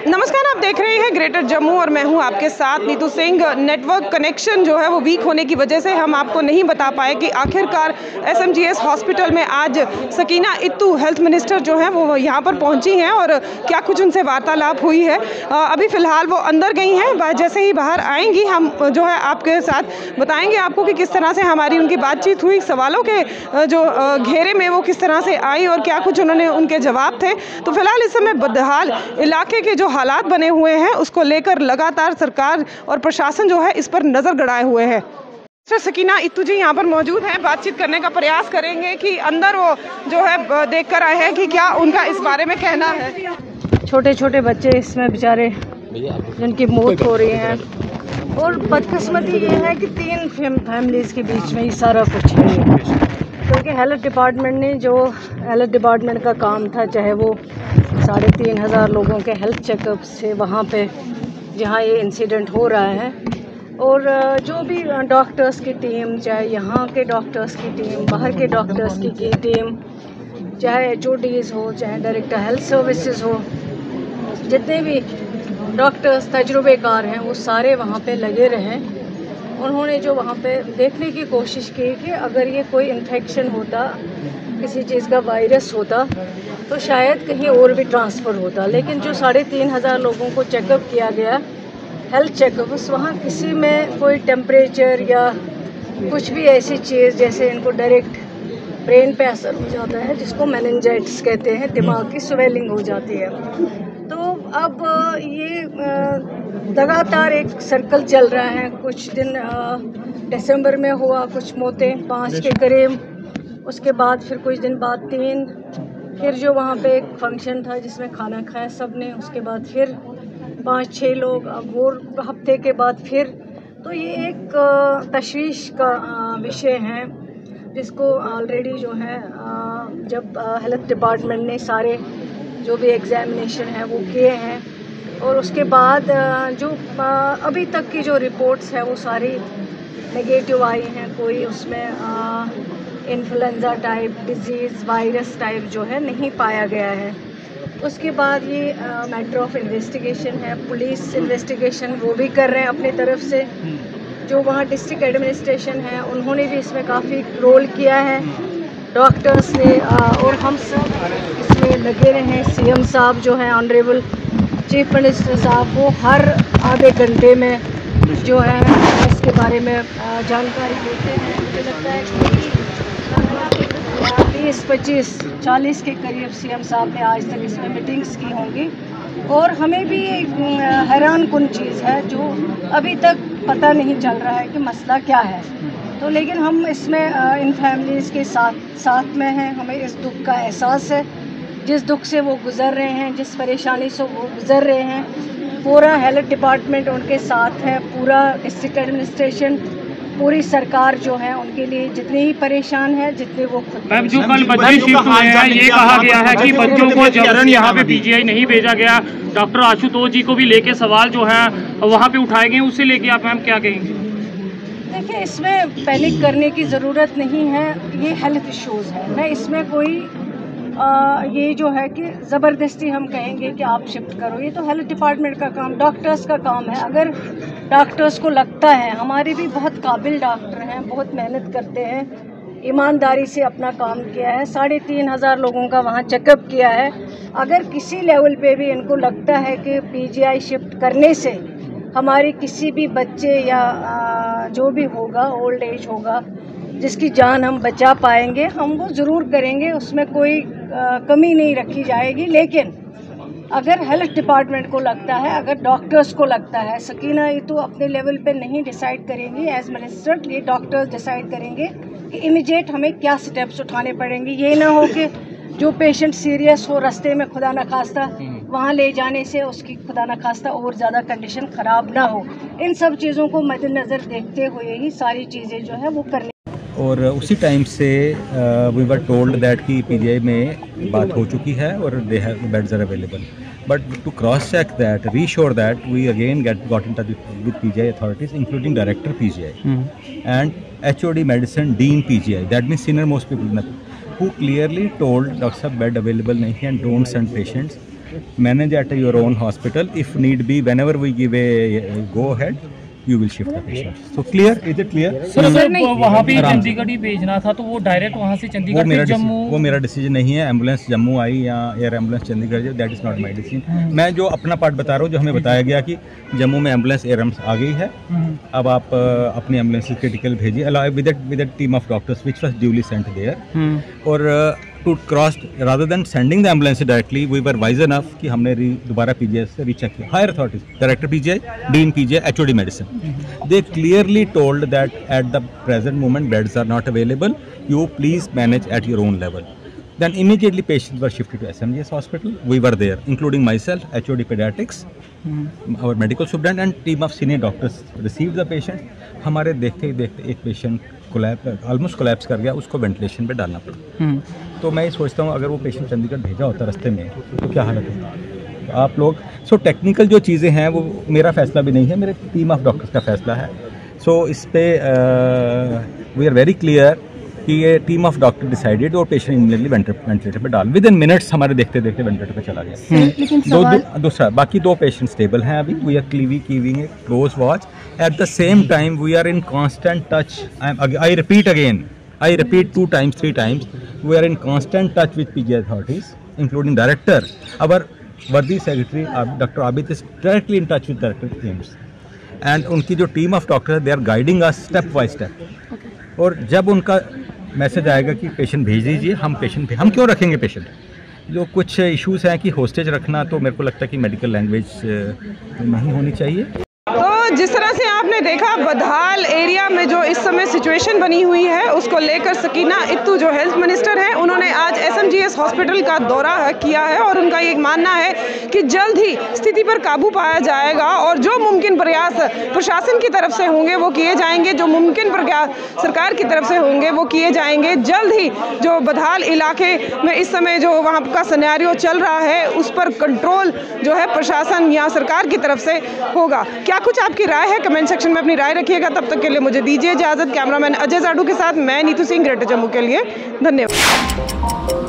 नमस्कार, आप देख रहे हैं ग्रेटर जम्मू और मैं हूं आपके साथ नीतू सिंह। नेटवर्क कनेक्शन जो है वो वीक होने की वजह से हम आपको नहीं बता पाए कि आखिरकार SMGS हॉस्पिटल में आज सकीना इत्तू हेल्थ मिनिस्टर जो हैं वो यहां पर पहुंची हैं और क्या कुछ उनसे वार्तालाप हुई है। अभी फ़िलहाल वो अंदर गई हैं, जैसे ही बाहर आएंगी हम जो है आपके साथ बताएंगे आपको कि किस तरह से हमारी उनकी बातचीत हुई, सवालों के जो घेरे में वो किस तरह से आई और क्या कुछ उन्होंने उनके जवाब थे। तो फिलहाल इस समय बदहाल इलाके के जो हालात बने हुए हैं उसको लेकर लगातार सरकार और प्रशासन जो है इस पर नज़र गड़ाए हुए हैं। सर, सकीना इत्तू जी यहाँ पर मौजूद हैं, बातचीत करने का प्रयास करेंगे कि अंदर वो जो है देख कर आए हैं कि क्या उनका इस बारे में कहना है। छोटे छोटे बच्चे इसमें बेचारे जिनकी मौत हो रही है और बदकिस्मती ये है कि 3 फैमिलीज़ के बीच में ही सारा कुछ है, क्योंकि हेल्थ डिपार्टमेंट ने जो हेल्थ डिपार्टमेंट का काम था, चाहे वो 3,500 लोगों के हेल्थ चेकअप से वहाँ पे जहाँ ये इंसिडेंट हो रहा है, और जो भी डॉक्टर्स की टीम, चाहे यहाँ के डॉक्टर्स की टीम, बाहर के डॉक्टर्स की टीम, चाहे HODs हो, चाहे डायरेक्टर हेल्थ सर्विसेज हो, जितने भी डॉक्टर्स तजुर्बेकार हैं वो सारे वहाँ पे लगे रहें। उन्होंने जो वहाँ पे देखने की कोशिश की कि अगर ये कोई इन्फेक्शन होता, किसी चीज़ का वायरस होता तो शायद कहीं और भी ट्रांसफ़र होता, लेकिन जो 3,500 लोगों को चेकअप किया गया हेल्थ चेकअप, वहाँ किसी में कोई टेम्परेचर या कुछ भी ऐसी चीज़ जैसे इनको डायरेक्ट ब्रेन पे असर हो जाता है, जिसको मेनिंजाइटिस कहते हैं, दिमाग की स्वेलिंग हो जाती है। तो अब ये लगातार एक सर्कल चल रहा है। कुछ दिन दिसंबर में हुआ कुछ मौतें 5 के करीब, उसके बाद फिर कुछ दिन बाद 3, फिर जो वहाँ पे एक फंक्शन था जिसमें खाना खाया सब ने, उसके बाद फिर 5-6 लोग, अब और हफ्ते के बाद फिर। तो ये एक तशवीश का विषय है जिसको ऑलरेडी जो है जब हेल्थ डिपार्टमेंट ने सारे जो भी एग्जामिनेशन है वो किए हैं, और उसके बाद जो अभी तक की जो रिपोर्ट्स है वो सारी नेगेटिव आई हैं। कोई उसमें influenza type disease, virus type जो है नहीं पाया गया है। उसके बाद ये मैटर ऑफ इन्वेस्टिगेशन है, पुलिस इन्वेस्टिगेशन वो भी कर रहे हैं अपनी तरफ से। जो वहाँ डिस्ट्रिक्ट एडमिनिस्ट्रेशन है उन्होंने भी इसमें काफ़ी रोल किया है, डॉक्टर्स ने, और हम सब इसमें लगे रहे हैं। CM साहब जो हैं, ऑनरेबल चीफ मिनिस्टर साहब, वो हर आधे घंटे में जो है इसके बारे में जानकारी देते हैं। मुझे लगता है कि 20-25-40 के करीब CM साहब ने आज तक इसमें मीटिंग्स की होंगी, और हमें भी हैरान कुन चीज़ है जो अभी तक पता नहीं चल रहा है कि मसला क्या है। तो लेकिन हम इसमें इन फैमिलीज़ के साथ में हैं। हमें इस दुख का एहसास है, जिस दुख से वो गुज़र रहे हैं, जिस परेशानी से वो गुज़र रहे हैं। पूरा हेल्थ डिपार्टमेंट उनके साथ है, पूरा डिस्ट्रिक्ट एडमिनिस्ट्रेशन, पूरी सरकार जो है उनके लिए जितनी ही परेशान है जितने वो खुद। मैम, जो कल बच्चे शिफ्ट हुए हैं, ये कहा गया है कि बच्चों को जबरन यहाँ पे PGI नहीं भेजा गया। डॉक्टर आशुतोष जी को भी लेके सवाल जो है वहाँ पे उठाए गए, उसे लेके आप मैम क्या कहेंगे? देखिए, इसमें पैनिक करने की ज़रूरत नहीं है, ये हेल्थ इश्यूज़ है। मैं इसमें कोई ये जो है कि ज़बरदस्ती हम कहेंगे कि आप शिफ्ट करो, ये तो हेल्थ डिपार्टमेंट का काम, डॉक्टर्स का काम है। अगर डॉक्टर्स को लगता है, हमारे भी बहुत काबिल डॉक्टर हैं, बहुत मेहनत करते हैं, ईमानदारी से अपना काम किया है, 3,500 लोगों का वहाँ चेकअप किया है। अगर किसी लेवल पे भी इनको लगता है कि PGI शिफ्ट करने से हमारे किसी भी बच्चे या जो भी होगा, ओल्ड एज होगा, जिसकी जान हम बचा पाएंगे, हम वो ज़रूर करेंगे, उसमें कोई कमी नहीं रखी जाएगी। लेकिन अगर हेल्थ डिपार्टमेंट को लगता है, अगर डॉक्टर्स को लगता है, सकीना इत्तू अपने लेवल पे नहीं डिसाइड करेंगी एज मिनिस्टर, ये डॉक्टर्स डिसाइड करेंगे कि इमीडिएट हमें क्या स्टेप्स उठाने पड़ेंगे। ये ना हो कि जो पेशेंट सीरियस हो, रास्ते में खुदा न खास्ता वहाँ ले जाने से उसकी खुदा न खास्ता और ज़्यादा कंडीशन ख़राब ना हो। इन सब चीज़ों को मद्देनज़र देखते हुए ही सारी चीज़ें जो है वो करने। और उसी टाइम से वी वर टोल्ड दैट कि PGI में बात हो चुकी है और they have beds are available, but to cross check that, reassure that, we again got in touch with PGI authorities, including director PGI and HOD medicine dean PGI, that means senior most people, who clearly told doctor साहब bed available नहीं है and don't send patients. manage at your own hospital. If need be, whenever we give a go ahead, you will shift the patient. So clear? Is it clear? Sir वहाँ पे चंडीगढ़ ही भेजना था, तो वो direct वहाँ से चंडीगढ़ से जम्मू। वो मेरा डिसीजन नहीं है। एम्बुलेंस जम्मू आई या एयर एम्बुलेंस चंडीगढ़ जाए, that is not my decision. मैं जो अपना पार्ट बता रहा हूँ, जो हमें बताया गया कि जम्मू में एम्बुलेंस एयर एम्बुलेंस आ गई है, अब आप अपनी एम्बुलेंस क्रिटिकल भेजिए allow with a team of doctors which was duly sent there. और to cross rather than sending the ambulance directly, we were wise enough कि हमने दोबारा पीजीआई से रीचेक किया। Higher authorities, director PGI, dean PGI, HOD medicine, they clearly told that at the present moment beds are not available, you please manage at your own level. Then immediately patients were shifted to SMGS hospital. We were there, including myself, HOD pediatrics, our medical superintendent and team of senior doctors received the patient. हमारे देखते ही देखते एक patient almost collapse कर गया, उसको ventilation पे डालना पड़ा। तो मैं ये सोचता हूँ अगर वो पेशेंट चंडीगढ़ भेजा होता रास्ते में तो क्या हालत होती। आप लोग टेक्निकल जो चीज़ें हैं वो मेरा फैसला भी नहीं है, मेरे टीम ऑफ डॉक्टर्स का फैसला है। इस पे वी आर वेरी क्लियर कि ये टीम ऑफ डॉक्टर डिसाइडेड और पेशेंट इमीडिएटली वेंटिलेटर पे डाल, विद इन मिनट्स हमारे देखते देखते वेंटिलेटर पे चला गया। दूसरा बाकी 2 पेशेंट स्टेबल हैं अभी। We are keeping a close watch. At the same time we are in constant touch. I repeat 2 times 3 times, we are in constant touch with PGI authorities, including director. Our वर्दी secretary doctor Abid is directly in touch with director AIIMS and उनकी जो team of doctor they are guiding us step by step. और जब उनका message आएगा कि patient भेज दीजिए, हम क्यों रखेंगे पेशेंट। जो कुछ इश्यूज हैं कि होस्टेज रखना, तो मेरे को लगता है कि मेडिकल लैंग्वेज नहीं होनी चाहिए। तो जिस तरह से आपने देखा बधाल एरिया में जो इस समय सिचुएशन बनी हुई है, उसको लेकर सकीना इत्तू जो हेल्थ मिनिस्टर हैं, उन्होंने आज एसएमजीएस हॉस्पिटल का दौरा किया है और उनका ये मानना है कि जल्द ही स्थिति पर काबू पाया जाएगा और जो मुमकिन प्रयास प्रशासन की तरफ से होंगे वो किए जाएंगे, जो मुमकिन प्रयास सरकार की तरफ से होंगे वो किए जाएंगे। जल्द ही जो बधाल इलाके में इस समय जो वहाँ का सिनेरियो चल रहा है उस पर कंट्रोल जो है प्रशासन या सरकार की तरफ से होगा। क्या कुछ आपकी राय है? कमेंट सेक्शन में अपनी राय रखिएगा। तब तक के लिए मुझे दीजिए इजाजत। कैमरामैन अजय जाडू के साथ मैं नीतू सिंह, ग्रेटर जम्मू के लिए। धन्यवाद।